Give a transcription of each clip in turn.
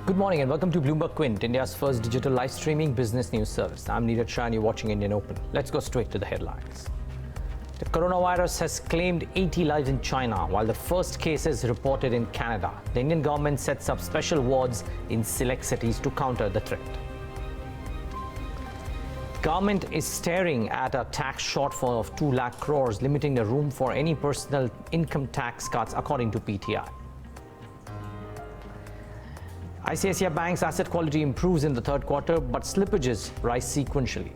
Good morning and welcome to BloombergQuint, India's first digital live streaming business news service. I'm Neeraj Shah and you're watching Indian Open. Let's go straight to the headlines. The coronavirus has claimed 80 lives in China, while the first case is reported in Canada. The Indian government sets up special wards in select cities to counter the threat. The government is staring at a tax shortfall of 2 lakh crores, limiting the room for any personal income tax cuts, according to PTI. ICICI Bank's asset quality improves in the third quarter, but slippages rise sequentially.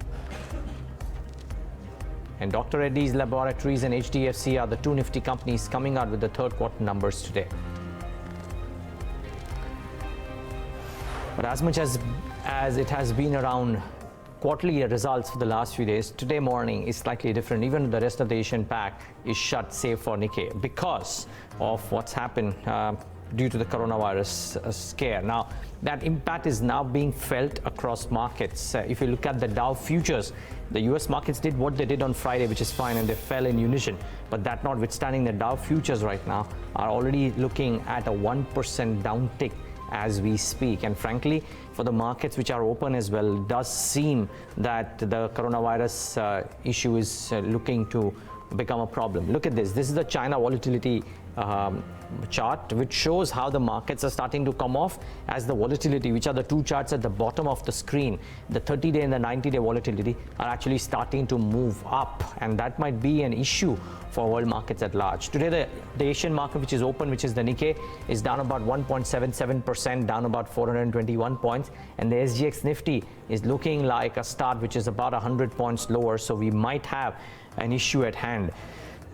And Dr. Reddy's Laboratories and HDFC are the two nifty companies coming out with the third quarter numbers today. But as much as it has been around quarterly results for the last few days, today morning is slightly different. Even the rest of the Asian Pac is shut, save for Nikkei, because of what's happened due to the coronavirus scare. Now, that impact is now being felt across markets. If you look at the Dow futures, the US markets did what they did on Friday, which is fine, and they fell in unison. But that notwithstanding, the Dow futures right now are already looking at a 1% downtick as we speak. And frankly, for the markets which are open as well, it does seem that the coronavirus issue is looking to become a problem. Look at this. This is the China volatility chart, which shows how the markets are starting to come off as the volatility, which are the two charts at the bottom of the screen, the 30-day and the 90-day volatility, are actually starting to move up, and that might be an issue for world markets at large. Today, the Asian market, which is open, which is the Nikkei, is down about 1.77%, down about 421 points, and the SGX Nifty is looking like a start, which is about 100 points lower, so we might have an issue at hand.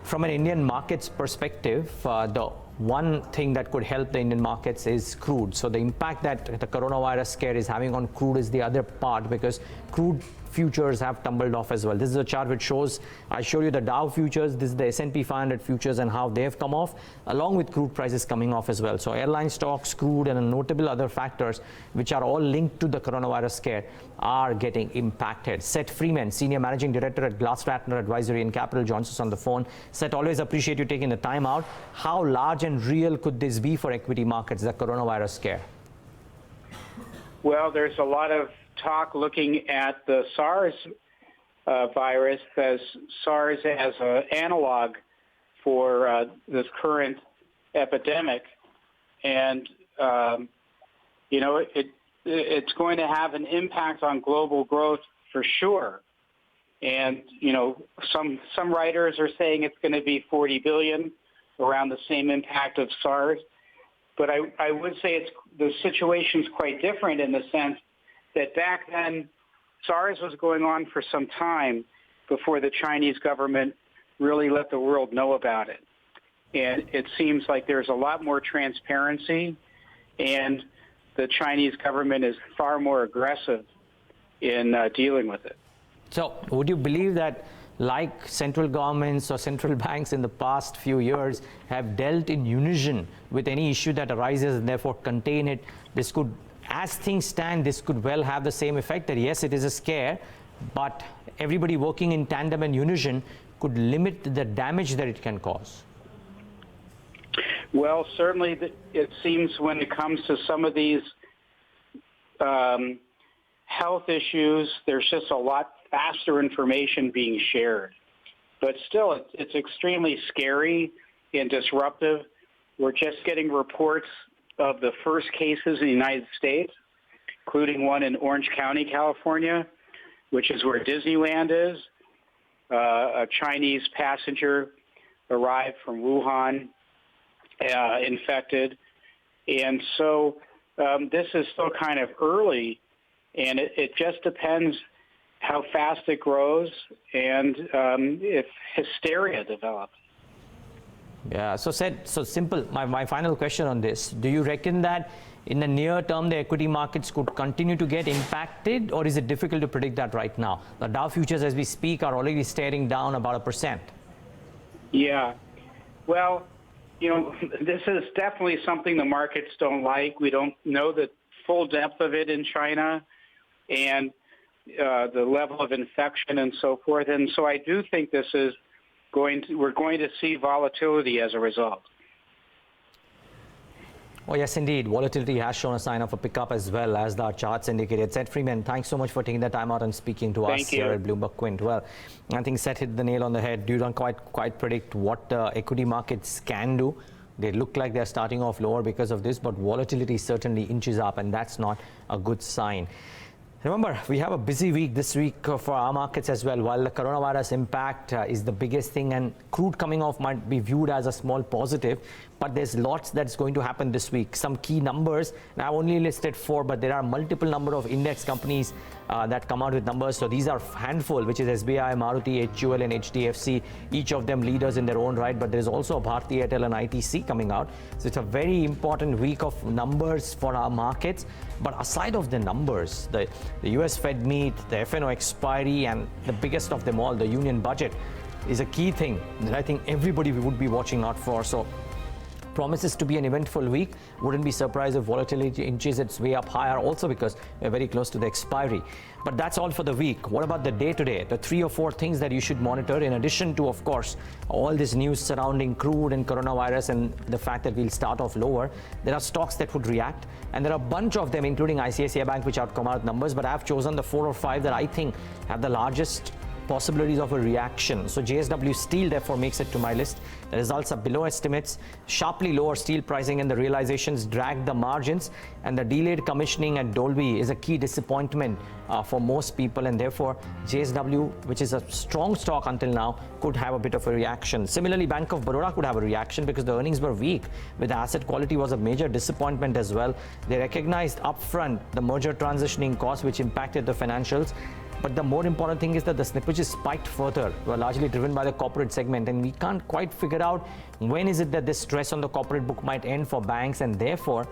From an Indian markets perspective, the one thing that could help the Indian markets is crude. So the impact that the coronavirus scare is having on crude is the other part, because crude futures have tumbled off as well. This is a chart which shows, I showed you the Dow futures, this is the S&P 500 futures and how they have come off, along with crude prices coming off as well. So airline stocks, crude, and notable other factors which are all linked to the coronavirus scare are getting impacted. Seth Freeman, Senior Managing Director at Glassratner Advisory and Capital, joins us on the phone. Seth, always appreciate you taking the time out. How large and real could this be for equity markets, the coronavirus scare? Well, there's a lot of talk looking at the SARS virus, as SARS as an analog for this current epidemic. And, it's going to have an impact on global growth for sure. And, some writers are saying it's going to be 40 billion, around the same impact of SARS. But I would say the situation's quite different in the sense that back then, SARS was going on for some time before the Chinese government really let the world know about it. And it seems like there's a lot more transparency, and the Chinese government is far more aggressive in dealing with it. So would you believe that, like central governments or central banks in the past few years have dealt in unison with any issue that arises and therefore contain it, this could, as things stand, this could well have the same effect, that yes, it is a scare, but everybody working in tandem and unison could limit the damage that it can cause? Well, certainly it seems when it comes to some of these health issues, there's just a lot faster information being shared. But still, it's extremely scary and disruptive. We're just getting reports of the first cases in the United States, including one in Orange County, California, which is where Disneyland is. A Chinese passenger arrived from Wuhan, infected. And so this is still kind of early, and it just depends how fast it grows and if hysteria develops. Yeah, so simple. My final question on this: do you reckon that in the near term the equity markets could continue to get impacted, or is it difficult to predict that right now? The Dow futures, as we speak, are already staring down about 1%. Yeah, well, this is definitely something the markets don't like. We don't know the full depth of it in China, and the level of infection and so forth. And so I do think we're going to see volatility as a result. Oh, yes, indeed. Volatility has shown a sign of a pickup as well as the charts indicated. Seth Freeman, thanks so much for taking the time out and speaking to us here at BloombergQuint. Well, I think Seth hit the nail on the head. You don't quite predict what equity markets can do. They look like they're starting off lower because of this, but volatility certainly inches up, and that's not a good sign. Remember, we have a busy week this week for our markets as well. While the coronavirus impact is the biggest thing, and crude coming off might be viewed as a small positive, but there's lots that's going to happen this week. Some key numbers, and I've only listed 4, but there are multiple number of index companies that come out with numbers. So these are a handful, which is SBI, Maruti, HUL and HDFC, each of them leaders in their own right, but there's also Bharti Airtel and ITC coming out. So it's a very important week of numbers for our markets. But aside of the numbers, the US Fed meet, the FNO expiry, and the biggest of them all, the union budget, is a key thing that I think everybody would be watching out for. So promises to be an eventful week. Wouldn't be surprised if volatility inches its way up higher, also because we're very close to the expiry. But that's all for the week. What about the day today? The 3 or 4 things that you should monitor, in addition to, of course, all this news surrounding crude and coronavirus and the fact that we'll start off lower. There are stocks that would react, and there are a bunch of them, including ICICI Bank, which have come out with numbers, but I've chosen the 4 or 5 that I think have the largest possibilities of a reaction. So JSW Steel therefore makes it to my list. The results are below estimates. Sharply lower steel pricing and the realizations drag the margins, and the delayed commissioning at Dolby is a key disappointment for most people, and therefore JSW, which is a strong stock until now, could have a bit of a reaction. Similarly, Bank of Baroda could have a reaction because the earnings were weak, with the asset quality was a major disappointment as well. They recognized upfront the merger transitioning costs, which impacted the financials. But the more important thing is that the slippages spiked further, were largely driven by the corporate segment, and we can't quite figure out when is it that this stress on the corporate book might end for banks, and therefore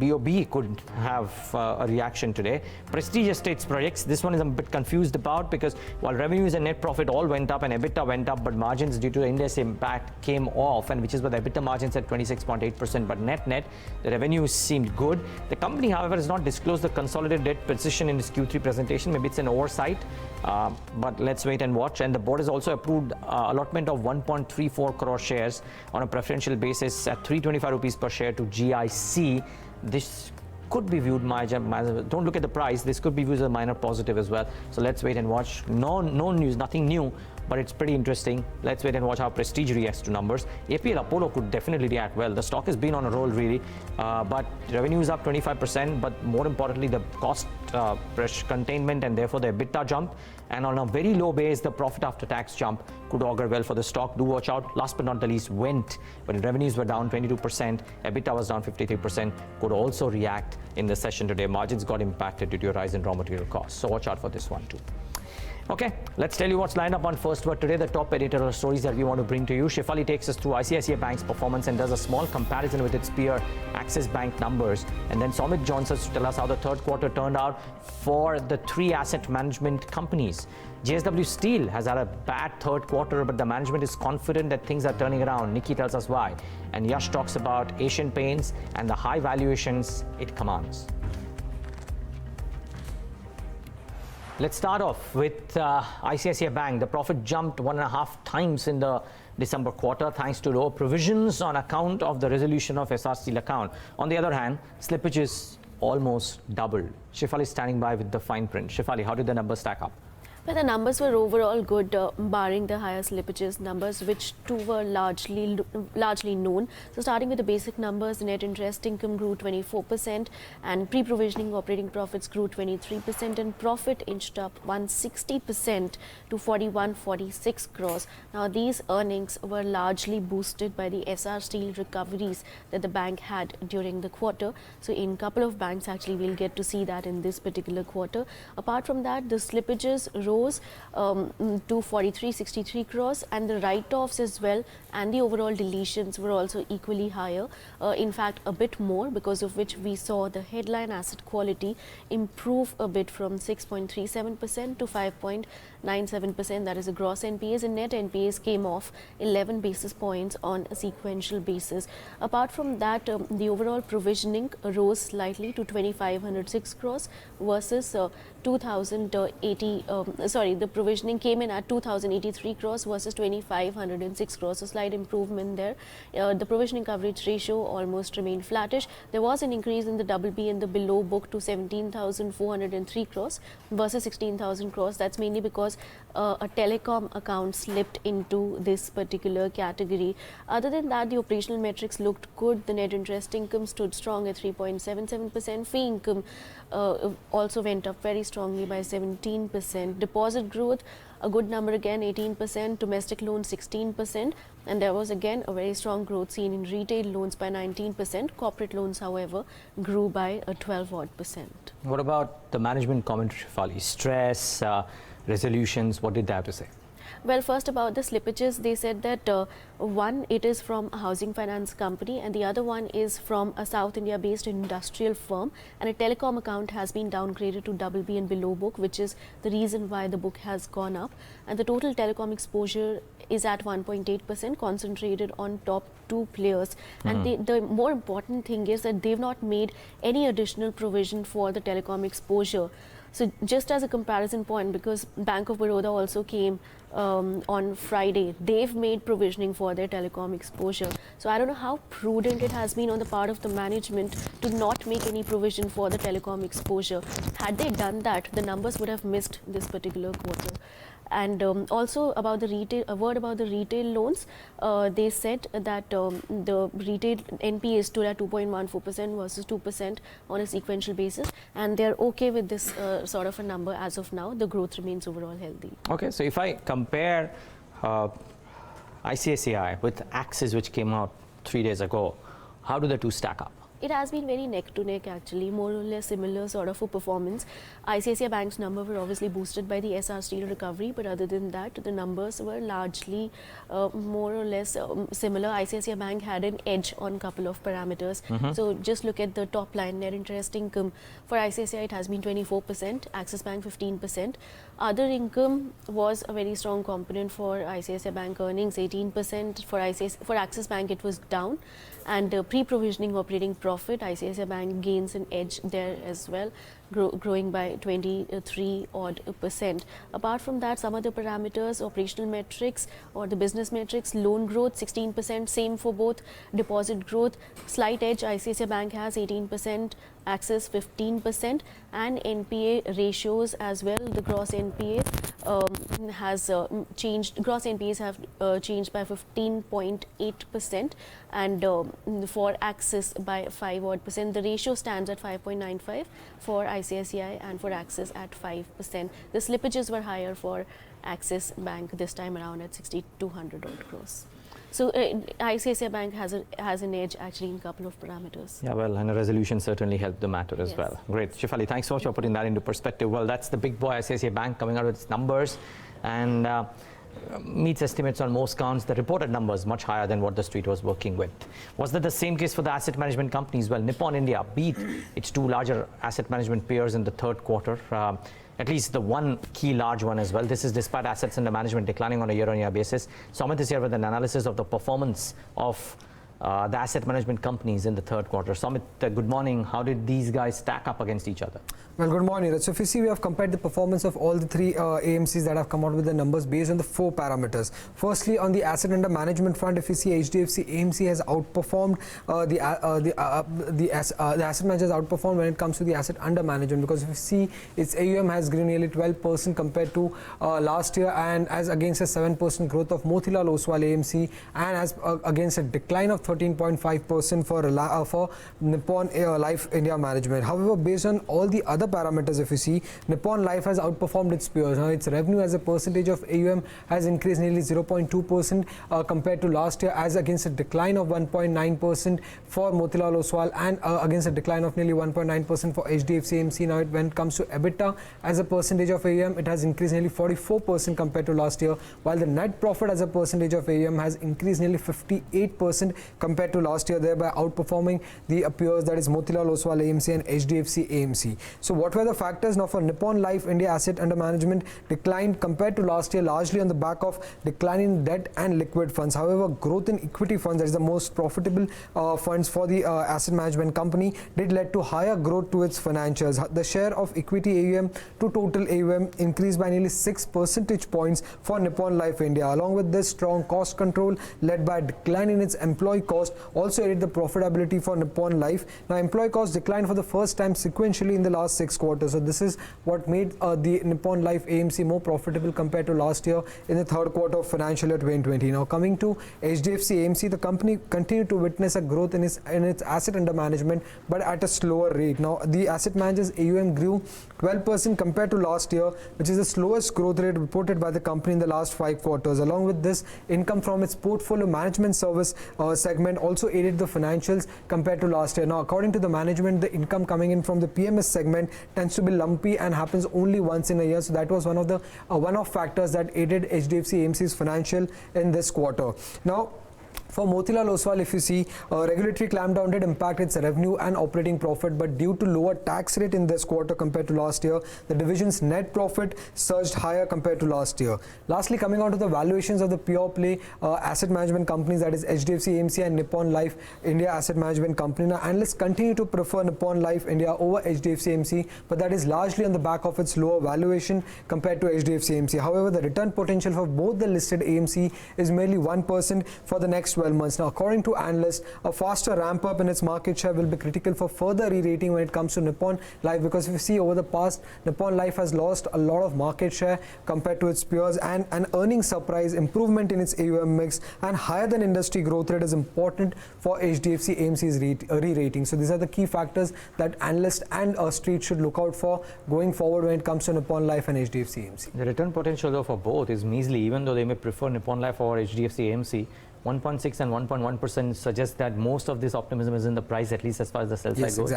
BOB could have a reaction today. Prestige Estates projects, this one is a bit confused about, because while revenues and net profit all went up and EBITDA went up, but margins due to the index impact came off, and which is why the EBITDA margins at 26.8%, but net the revenues seemed good. The company, however, has not disclosed the consolidated debt position in its Q3 presentation. Maybe it's an oversight, but let's wait and watch. And the board has also approved allotment of 1.34 crore shares on a preferential basis at 325 rupees per share to GIC. This could be viewed, don't look at the price, this could be viewed as a minor positive as well. So let's wait and watch. No news, nothing new, but it's pretty interesting. Let's wait and watch how Prestige reacts to numbers. APL Apollo could definitely react well. The stock has been on a roll really, but revenue is up 25%, but more importantly, the cost pressure containment and therefore the EBITDA jump. And on a very low base, the profit after tax jump could augur well for the stock. Do watch out. Last but not the least, Went, when revenues were down 22%, EBITDA was down 53%, could also react in the session today. Margins got impacted due to a rise in raw material costs. So watch out for this one too. Okay, let's tell you what's lined up on First Word today. The top editorial stories that we want to bring to you. Shefali takes us through ICICI Bank's performance and does a small comparison with its peer Axis Bank numbers. And then Somit joins us to tell us how the third quarter turned out for the 3 asset management companies. JSW Steel has had a bad third quarter, but the management is confident that things are turning around. Nikki tells us why. And Yash talks about Asian Paints and the high valuations it commands. Let's start off with ICICI Bank. The profit jumped 1.5 times in the December quarter thanks to lower provisions on account of the resolution of SR Steel account. On the other hand, slippages almost doubled. Shefali is standing by with the fine print. Shefali, how did the numbers stack up? Well, the numbers were overall good, barring the higher slippages numbers, which too were largely known. So starting with the basic numbers, net interest income grew 24% and pre-provisioning operating profits grew 23%, and profit inched up 160% to 4146 crores. Now these earnings were largely boosted by the SR Steel recoveries that the bank had during the quarter. So in a couple of banks actually we'll get to see that in this particular quarter. Apart from that, the slippages rose to 4363 crores, and the write-offs as well and the overall deletions were also equally higher, in fact a bit more, because of which we saw the headline asset quality improve a bit from 6.37% to 5.97%, that is a gross NPAs, and net NPAs came off 11 basis points on a sequential basis. Apart from that, the overall provisioning rose slightly to 2506 crores versus 2080 the provisioning came in at 2,083 crores versus 2,506 crores, a slight improvement there. The provisioning coverage ratio almost remained flattish. There was an increase in the BB and the below book to 17,403 crores versus 16,000 crores. That's mainly because a telecom account slipped into this particular category. Other than that, the operational metrics looked good. The net interest income stood strong at 3.77%. Fee income also went up very strongly by 17%. Deposit growth, a good number again, 18%. Domestic loans, 16%. And there was again a very strong growth seen in retail loans by 19%. Corporate loans, however, grew by 12%. What about the management commentary, Shefali? Stress, resolutions, what did they have to say? Well, first about the slippages, they said that one, it is from a housing finance company, and the other one is from a South India based industrial firm, and a telecom account has been downgraded to BB and below book, which is the reason why the book has gone up. And the total telecom exposure is at 1.8%, concentrated on top two players. And the more important thing is that they've not made any additional provision for the telecom exposure. So just as a comparison point, because Bank of Baroda also came on Friday, they've made provisioning for their telecom exposure. So I don't know how prudent it has been on the part of the management to not make any provision for the telecom exposure. Had they done that, the numbers would have missed this particular quarter. And also about the retail, a word about the retail loans. They said that the retail NPA stood at 2.14% versus 2% on a sequential basis, and they're okay with this sort of a number as of now. The growth remains overall healthy. Okay, so if I compare ICICI with Axis, which came out 3 days ago, how do the two stack up? It has been very neck to neck actually, more or less similar sort of a performance. ICICI Bank's number were obviously boosted by the SR Steel recovery, but other than that, the numbers were largely more or less similar. ICICI Bank had an edge on a couple of parameters. So just look at the top line, net interest income. For ICICI, it has been 24%, Axis Bank 15%. Other income was a very strong component for ICICI Bank earnings, 18%. For Axis Bank, it was down. And pre-provisioning operating profit, ICICI Bank gains an edge there as well, growing by 23%. Apart from that, some other parameters, operational metrics or the business metrics, loan growth 16%, same for both. Deposit growth, slight edge, ICICI Bank has 18%, Axis 15%, and NPA ratios as well. The gross NPA has changed. Gross NPAs have changed by 15.8%, and for Axis by 5%. The ratio stands at 5.95 for ICICI and for Axis at 5%. The slippages were higher for Axis Bank this time around at 6,200 crores. So ICICI Bank has an edge actually in a couple of parameters. Yeah, well, and a resolution certainly helped the matter as well. Great. Shefali, thanks so much for putting that into perspective. Well, that's the big boy ICICI Bank coming out with its numbers and meets estimates on most counts. The reported numbers much higher than what the street was working with. Was that the same case for the asset management companies? Well, Nippon India beat its two larger asset management peers in the third quarter. At least the one key large one as well. This is despite assets under management declining on a year-on-year basis. Samit is here with an analysis of the performance of the asset management companies in the third quarter. Samit, good morning. How did these guys stack up against each other? Well, good morning. So if you see, we have compared the performance of all the three AMCs that have come out with the numbers based on the four parameters. Firstly, on the asset under management front, if you see HDFC AMC has outperformed the asset managers outperformed when it comes to the asset under management, because if you see, its AUM has grown nearly 12% compared to last year, and as against a 7% growth of Motilal Oswal AMC, and as against a decline of 13.5% for Nippon Life India Management. However, based on all the other parameters, if you see, Nippon Life has outperformed its peers. Now, its revenue as a percentage of AUM has increased nearly 0.2% compared to last year, as against a decline of 1.9% for Motilal Oswal, and against a decline of nearly 1.9% for HDFC AMC. Now, when it comes to EBITDA as a percentage of AUM, it has increased nearly 44% compared to last year, while the net profit as a percentage of AUM has increased nearly 58% compared to last year, thereby outperforming the peers, that is Motilal Oswal AMC and HDFC AMC. So what were the factors? Now, for Nippon Life India, asset under management declined compared to last year, largely on the back of declining debt and liquid funds. However, growth in equity funds, that is the most profitable funds for the asset management company, did lead to higher growth to its financials. The share of equity AUM to total AUM increased by nearly 6 percentage points for Nippon Life India. Along with this, strong cost control led by a decline in its employee cost also aided the profitability for Nippon Life. Now, employee costs declined for the first time sequentially in the last 6 quarters. So this is what made the Nippon Life AMC more profitable compared to last year in the third quarter of financial year 2020. Now, coming to HDFC AMC, the company continued to witness a growth in its asset under management, but at a slower rate. Now, the asset managers AUM grew 12% compared to last year, which is the slowest growth rate reported by the company in the last 5 quarters. Along with this, income from its portfolio management service segment also aided the financials compared to last year. Now, according to the management, the income coming in from the PMS segment tends to be lumpy and happens only once in a year. So that was one of the one-off factors that aided HDFC AMC's financial in this quarter. Now, for Motilal Oswal, if you see, regulatory clampdown did impact its revenue and operating profit, but due to lower tax rate in this quarter compared to last year, the division's net profit surged higher compared to last year. Lastly, coming on to the valuations of the pure play asset management companies, that is HDFC AMC and Nippon Life India Asset Management Company. Now, analysts continue to prefer Nippon Life India over HDFC AMC, but that is largely on the back of its lower valuation compared to HDFC AMC. However, the return potential for both the listed AMC is merely 1% for the next 12 months. Now, according to analysts, a faster ramp up in its market share will be critical for further re-rating when it comes to Nippon Life, because if you see over the past, Nippon Life has lost a lot of market share compared to its peers, and an earnings surprise, improvement in its AUM mix and higher than industry growth rate is important for HDFC AMC's re-rating. So these are the key factors that analysts and street should look out for going forward when it comes to Nippon Life and HDFC AMC. The return potential though for both is measly, even though they may prefer Nippon Life or HDFC AMC. 1.6 and 1.1% suggests that most of this optimism is in the price, at least as far as the sell side goes.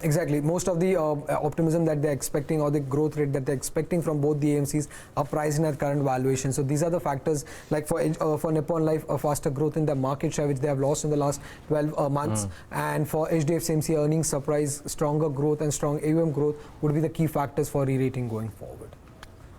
Exactly. Most of the optimism that they're expecting, or the growth rate that they're expecting from both the AMCs, are priced in at current valuation. So these are the factors, like for Nippon Life, a faster growth in their market share, which they have lost in the last 12 months. And for HDFC AMC, earnings surprise, stronger growth and strong AUM growth would be the key factors for re-rating going forward.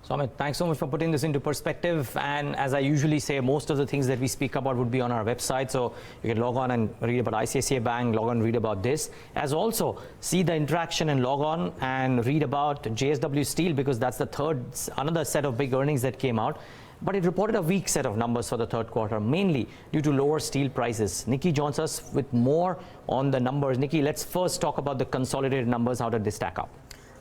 So Amit, thanks so much for putting this into perspective, and as I usually say, most of the things that we speak about would be on our website, so you can log on and read about ICICI Bank, log on and read about this, as also see the interaction and log on and read about JSW Steel, because that's the another set of big earnings that came out. But it reported a weak set of numbers for the third quarter, mainly due to lower steel prices. Nikki joins us with more on the numbers. Nikki, let's first talk about the consolidated numbers. How did they stack up?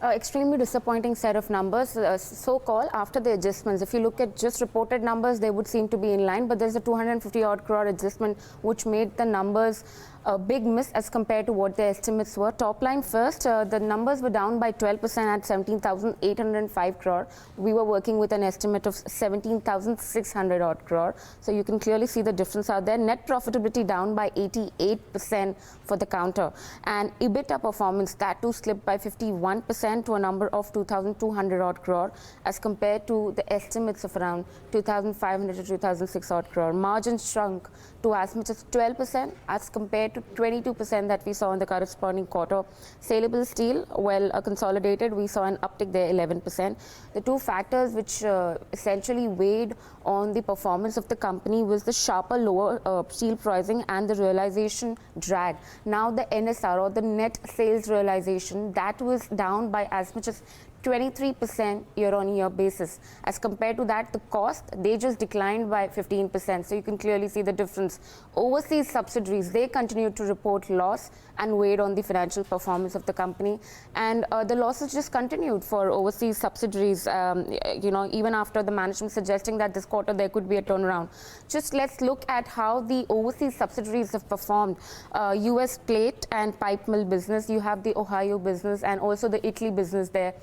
Extremely disappointing set of numbers, so-called after the adjustments. If you look at just reported numbers, they would seem to be in line, but there's a 250 odd crore adjustment which made the numbers a big miss as compared to what their estimates were. Top line first, the numbers were down by 12% at 17,805 crore. We were working with an estimate of 17,600 odd crore. So you can clearly see the difference out there. Net profitability down by 88% for the counter. And EBITDA performance, that too slipped by 51% to a number of 2,200 odd crore as compared to the estimates of around 2,500 to 2,600 odd crore. Margins shrunk to as much as 12% as compared to 22% that we saw in the corresponding quarter. Saleable steel, well consolidated, we saw an uptick there, 11%. The two factors which essentially weighed on the performance of the company was the sharper lower steel pricing and the realization drag. Now the NSR, or the net sales realization, that was down by as much as 23% year-on-year basis. As compared to that, the cost, they just declined by 15%. So you can clearly see the difference. Overseas subsidiaries, they continued to report loss and weighed on the financial performance of the company. And the losses just continued for overseas subsidiaries, even after the management suggesting that this quarter there could be a turnaround. Just let's look at how the overseas subsidiaries have performed. US plate and pipe mill business, you have the Ohio business and also the Italy business there.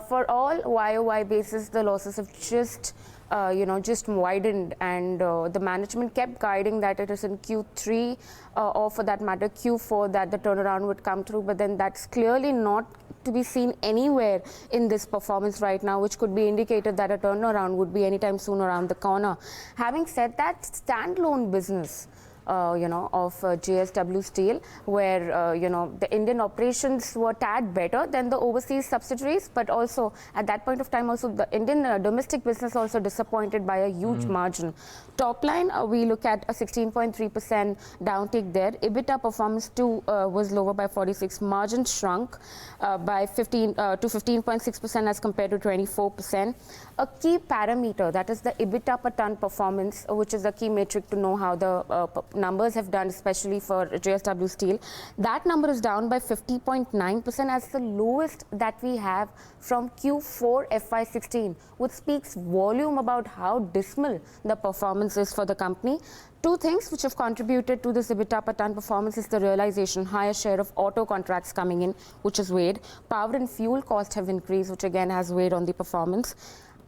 For all YOY basis, the losses have just widened, and the management kept guiding that it is in Q3 or for that matter Q4 that the turnaround would come through, but then that's clearly not to be seen anywhere in this performance right now, which could be indicated that a turnaround would be anytime soon around the corner. Having said that, standalone business, of JSW Steel, where the Indian operations were tad better than the overseas subsidiaries, but also at that point of time also the Indian domestic business also disappointed by a huge margin. Top line, we look at a 16.3% downtick there. EBITDA performance too was lower by 46. Margin shrunk by 15 to 15.6% as compared to 24%. A key parameter, that is the EBITDA per ton performance, which is a key metric to know how the numbers have done, especially for JSW Steel. That number is down by 50.9% as the lowest that we have from Q4 FY16, which speaks volume about how dismal the performance is for the company. Two things which have contributed to this EBITDA per ton performance is the realization, higher share of auto contracts coming in, which has weighed. Power and fuel costs have increased, which again has weighed on the performance.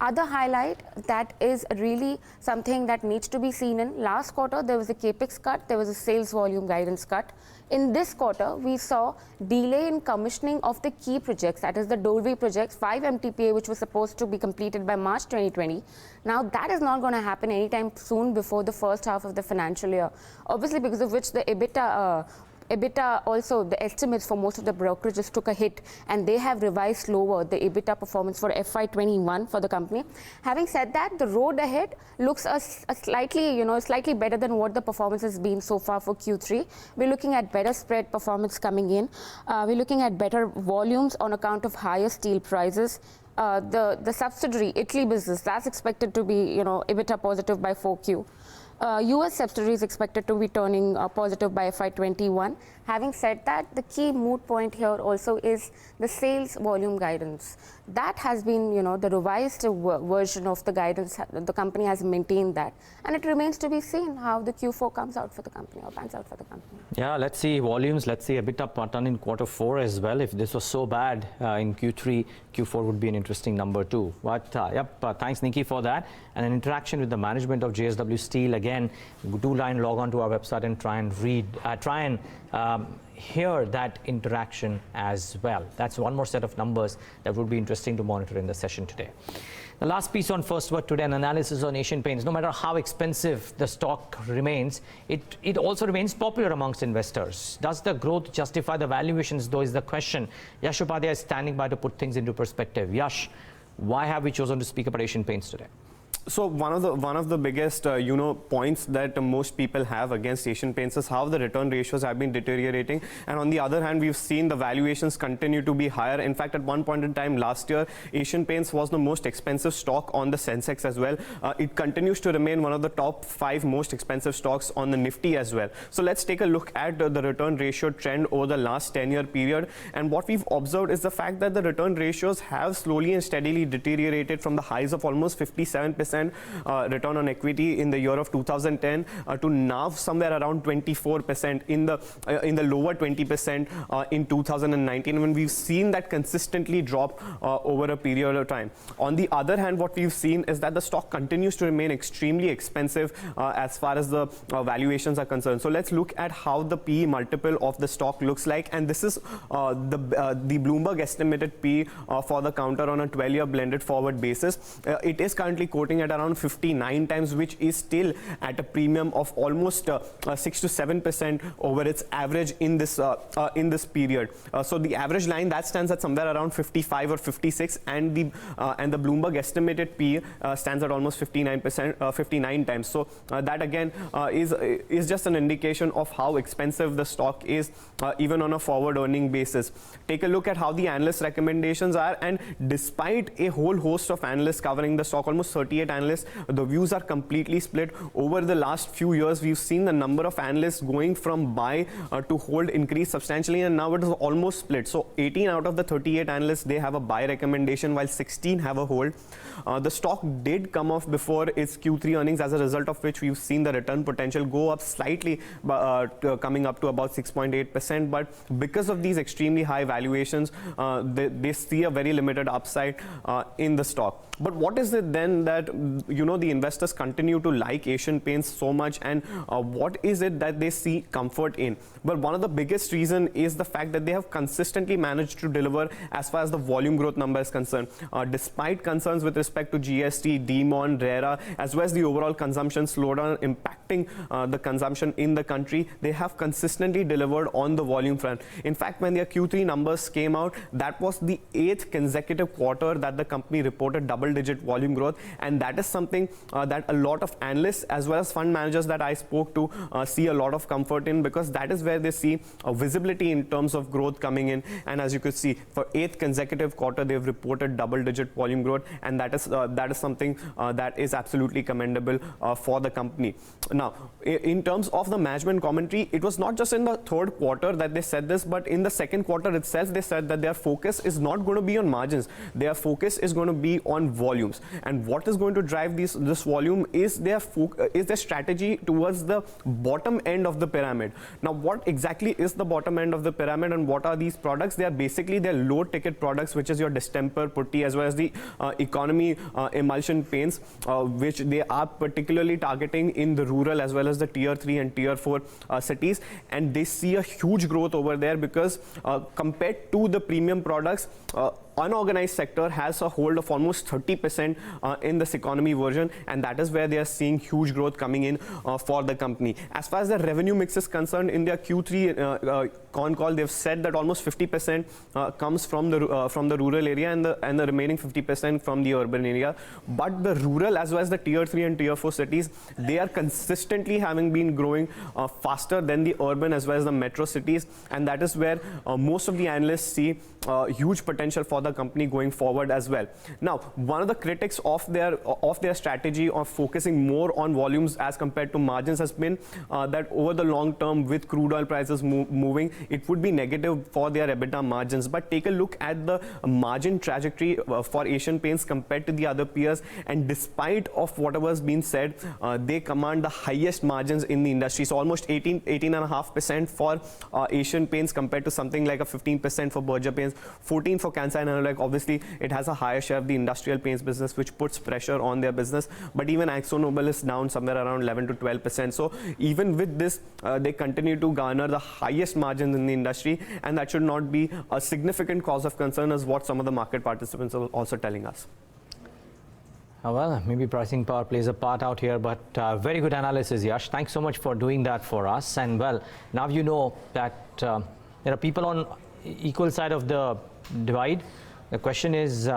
Other highlight that is really something that needs to be seen in last quarter, there was a capex cut, there was a sales volume guidance cut. In this quarter, we saw delay in commissioning of the key projects, that is the Dolvi projects, 5 MTPA, which was supposed to be completed by March 2020. Now that is not going to happen anytime soon before the first half of the financial year. Obviously, because of which the EBITDA also, the estimates for most of the brokerages took a hit, and they have revised lower the EBITDA performance for FY21 for the company. Having said that, the road ahead looks a slightly better than what the performance has been so far for Q3. We're looking at better spread performance coming in. We're looking at better volumes on account of higher steel prices. The subsidiary Italy business, that's expected to be EBITDA positive by 4Q. US subsidiary is expected to be turning positive by FY21. Having said that, the key moot point here also is the sales volume guidance. That has been, the revised version of the guidance. The company has maintained that, and it remains to be seen how the Q4 comes out for the company or pans out for the company. Yeah, let's see volumes, let's see EBITDA per ton in Q4 as well. If this was so bad in Q3, Q4 would be an interesting number too. But thanks Nikki for that. And an interaction with the management of JSW Steel. Again, do log on to our website and try and read, hear that interaction as well. That's one more set of numbers that would be interesting to monitor in the session today. The last piece on First Word today, an analysis on Asian Paints. No matter how expensive the stock remains, it also remains popular amongst investors. Does the growth justify the valuations, though, is the question. Yash Upadhyay is standing by to put things into perspective. Yash, why have we chosen to speak about Asian Paints today? So one of the biggest points that most people have against Asian Paints is how the return ratios have been deteriorating, and on the other hand we've seen the valuations continue to be higher. In fact, at one point in time last year, Asian Paints was the most expensive stock on the Sensex as well. It continues to remain one of the top 5 most expensive stocks on the Nifty as well. So let's take a look at the return ratio trend over the last 10-year period, and what we've observed is the fact that the return ratios have slowly and steadily deteriorated from the highs of almost 57% return on equity in the year of 2010 to now somewhere around 24% in the lower 20% in 2019, when we've seen that consistently drop over a period of time. On the other hand, what we've seen is that the stock continues to remain extremely expensive as far as the valuations are concerned. So let's look at how the PE multiple of the stock looks like, and this is the Bloomberg estimated PE for the counter on a 12-year blended forward basis. It is currently quoting at around 59 times, which is still at a premium of almost 6 to 7% over its average in this period. So the average line that stands at somewhere around 55 or 56, and the Bloomberg estimated PE stands at almost 59 times. So that again is just an indication of how expensive the stock is, even on a forward earning basis. Take a look at how the analyst recommendations are, and despite a whole host of analysts covering the stock, almost 38 analysts, the views are completely split. Over the last few years, we've seen the number of analysts going from buy to hold increase substantially, and now it is almost split. So 18 out of the 38 analysts, they have a buy recommendation, while 16 have a hold. The stock did come off before its Q3 earnings, as a result of which we've seen the return potential go up slightly, coming up to about 6.8%. But because of these extremely high valuations, they see a very limited upside in the stock. But what is it then that the investors continue to like Asian Paints so much, and what is it that they see comfort in? Well, one of the biggest reason is the fact that they have consistently managed to deliver as far as the volume growth number is concerned. Despite concerns with respect to GST, demon, RERA, as well as the overall consumption slowdown impacting the consumption in the country, they have consistently delivered on the volume front. In fact, when their Q3 numbers came out, that was the 8th consecutive quarter that the company reported double-digit volume growth, and that is something that a lot of analysts as well as fund managers that I spoke to see a lot of comfort in, because that is where they see a visibility in terms of growth coming in. And as you could see, for 8th consecutive quarter, they've reported double-digit volume growth, and that is something that is absolutely commendable for the company. Now, in terms of the management commentary, it was not just in the third quarter that they said this, but in the second quarter itself, they said that their focus is not going to be on margins. Their focus is going to be on volumes. And what is going to drive this volume is their strategy towards the bottom end of the pyramid. Now, what exactly is the bottom end of the pyramid, and what are these products? They are basically their low ticket products, which is your distemper, putty, as well as the economy emulsion paints, which they are particularly targeting in the rural as well as the tier 3 and tier 4 cities. And they see a huge growth over there because compared to the premium products, unorganized sector has a hold of almost 30% in this economy version, and that is where they are seeing huge growth coming in for the company. As far as the revenue mix is concerned, in their Q3 con call, they've said that almost 50% comes from the rural area, and the remaining 50% from the urban area. But the rural as well as the tier 3 and tier 4 cities, they are consistently having been growing faster than the urban as well as the metro cities, and that is where most of the analysts see huge potential for the company going forward as well. Now, one of the critics of their strategy of focusing more on volumes as compared to margins has been that over the long term, with crude oil prices moving, it would be negative for their EBITDA margins. But take a look at the margin trajectory for Asian Paints compared to the other peers, and despite of whatever has been said, they command the highest margins in the industry. So almost 18.5% for Asian Paints compared to something like a 15% for Berger Paints, 14 for Kansai Nerolac. Obviously, it has a higher share of the industrial paints business, which puts pressure on their business. But even AkzoNobel is down somewhere around 11 to 12%. So even with this, they continue to garner the highest margins in the industry, and that should not be a significant cause of concern, as what some of the market participants are also telling us. Well, maybe pricing power plays a part out here, but very good analysis, Yash. Thanks so much for doing that for us. And well, now you know that there are people on equal side of the divide. The question is,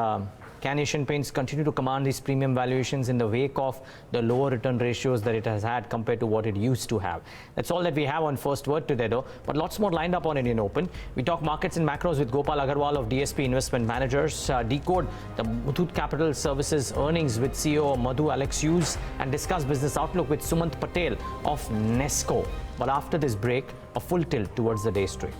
can Asian Paints continue to command these premium valuations in the wake of the lower return ratios that it has had compared to what it used to have? That's all that we have on First Word today, though, but lots more lined up on Indian Open. We talk markets and macros with Gopal Agarwal of DSP Investment Managers, decode the Muthoot Capital Services earnings with CEO Madhu Alexius, and discuss business outlook with Sumant Patel of Nesco. But after this break, a full tilt towards the day's trade.